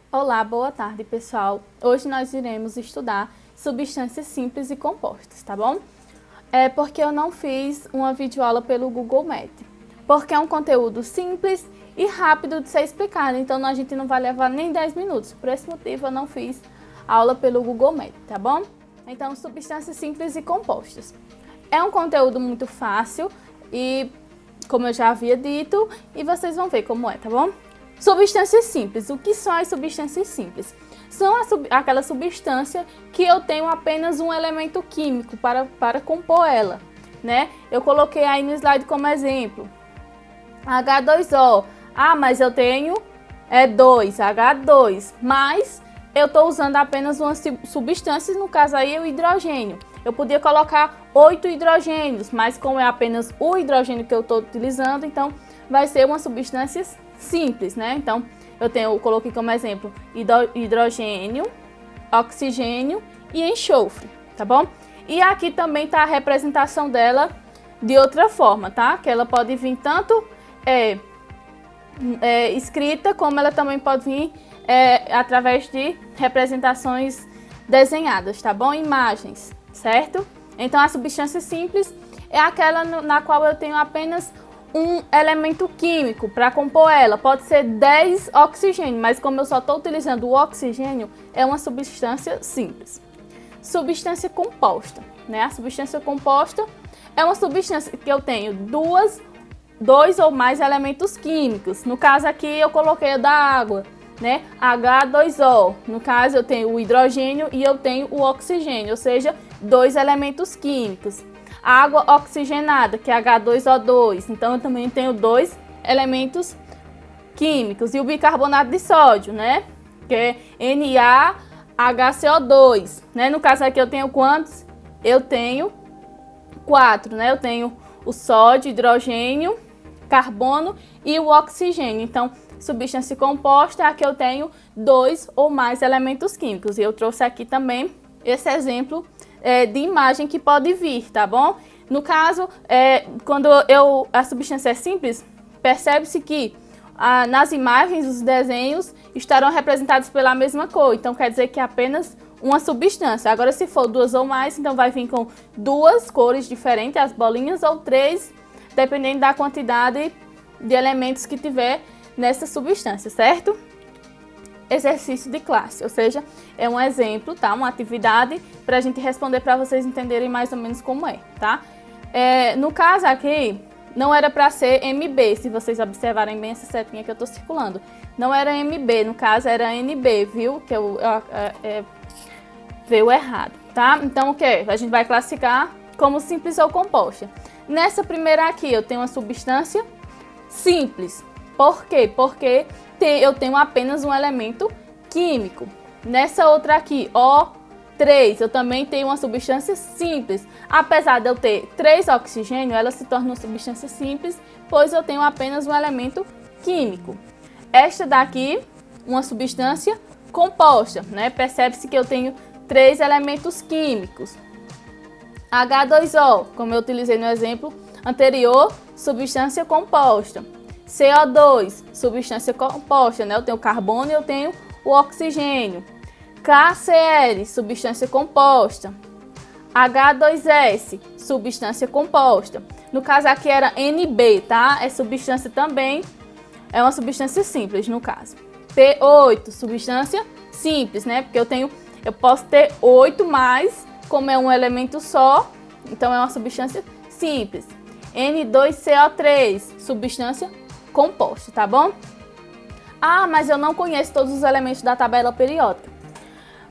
Olá, boa tarde, pessoal. Hoje nós iremos estudar substâncias simples e compostas, tá bom? É porque eu não fiz uma videoaula pelo Google Meet, porque é um conteúdo simples e rápido de ser explicado, então a gente não vai levar nem 10 minutos. Por esse motivo eu não fiz aula pelo Google Meet, tá bom? Então, substâncias simples e compostas. É um conteúdo muito fácil e, como eu já havia dito, e vocês vão ver como é, tá bom? Substâncias simples. O que são as substâncias simples? São aquela substância que eu tenho apenas um elemento químico para compor ela, né? Eu coloquei aí no slide como exemplo. H2O. Ah, mas eu tenho 2, H2. Mas eu estou usando apenas uma substância, no caso aí o hidrogênio. Eu podia colocar 8 hidrogênios, mas como é apenas o hidrogênio que eu estou utilizando, então vai ser uma substância simples, né? Então, eu coloquei como exemplo hidrogênio, oxigênio e enxofre, tá bom? E aqui também está a representação dela de outra forma, tá? Que ela pode vir tanto escrita, como ela também pode vir através de representações desenhadas, tá bom? Imagens, certo? Então, a substância simples é aquela na qual eu tenho apenas um elemento químico para compor ela. Pode ser 10 oxigênio, mas como eu só estou utilizando o oxigênio, é uma substância simples. Substância composta, né? A substância composta é uma substância que eu tenho dois ou mais elementos químicos. No caso aqui eu coloquei a da água, né? H2O. No caso eu tenho o hidrogênio e eu tenho o oxigênio, ou seja, 2 elementos químicos. Água oxigenada, que é H2O2. Então, eu também tenho 2 elementos químicos. E o bicarbonato de sódio, né? Que é NaHCO2. Né? No caso aqui, eu tenho quantos? Eu tenho 4, né? Eu tenho o sódio, hidrogênio, carbono e o oxigênio. Então, substância composta é a que eu tenho 2 ou mais elementos químicos. E eu trouxe aqui também esse exemplo de imagem que pode vir, tá bom? No caso, quando a substância é simples, percebe-se que nas imagens, os desenhos estarão representados pela mesma cor, então quer dizer que é apenas uma substância. Agora, se for 2 ou mais, então vai vir com 2 cores diferentes, as bolinhas, ou 3, dependendo da quantidade de elementos que tiver nessa substância, certo? Exercício de classe, ou seja, é um exemplo, tá? Uma atividade para a gente responder para vocês entenderem mais ou menos como é, tá? No caso aqui, não era para ser MB, se vocês observarem bem essa setinha que eu estou circulando. Não era MB, no caso era NB, viu? Que veio errado, tá? Então o que? A gente vai classificar como simples ou composta. Nessa primeira aqui, eu tenho uma substância simples. Por quê? Porque eu tenho apenas um elemento químico. Nessa outra aqui, O3, eu também tenho uma substância simples. Apesar de eu ter 3 oxigênio, ela se torna uma substância simples, pois eu tenho apenas um elemento químico. Esta daqui, uma substância composta, né? Percebe-se que eu tenho 3 elementos químicos. H2O, como eu utilizei no exemplo anterior, substância composta. CO2, substância composta, né? Eu tenho o carbono e eu tenho o oxigênio. KCl, substância composta. H2S, substância composta. No caso aqui era NB, tá? É substância também, é uma substância simples no caso. P8, substância simples, né? Porque eu posso ter 8, mas como é um elemento só, então é uma substância simples. N2CO3, substância composto, tá bom? Ah, mas eu não conheço todos os elementos da tabela periódica.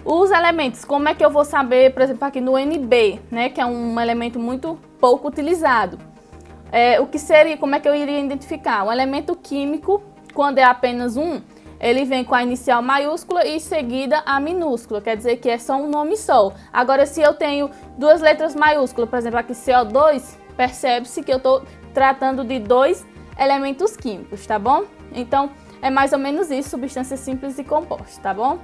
Os elementos, como é que eu vou saber, por exemplo, aqui no NB, né, que é um elemento muito pouco utilizado. O que seria, como é que eu iria identificar? Um elemento químico, quando é apenas um, ele vem com a inicial maiúscula e seguida a minúscula, quer dizer que é só um nome só. Agora, se eu tenho 2 letras maiúsculas, por exemplo, aqui CO2, percebe-se que eu estou tratando de 2 elementos químicos, tá bom? Então, é mais ou menos isso, substâncias simples e compostas, tá bom?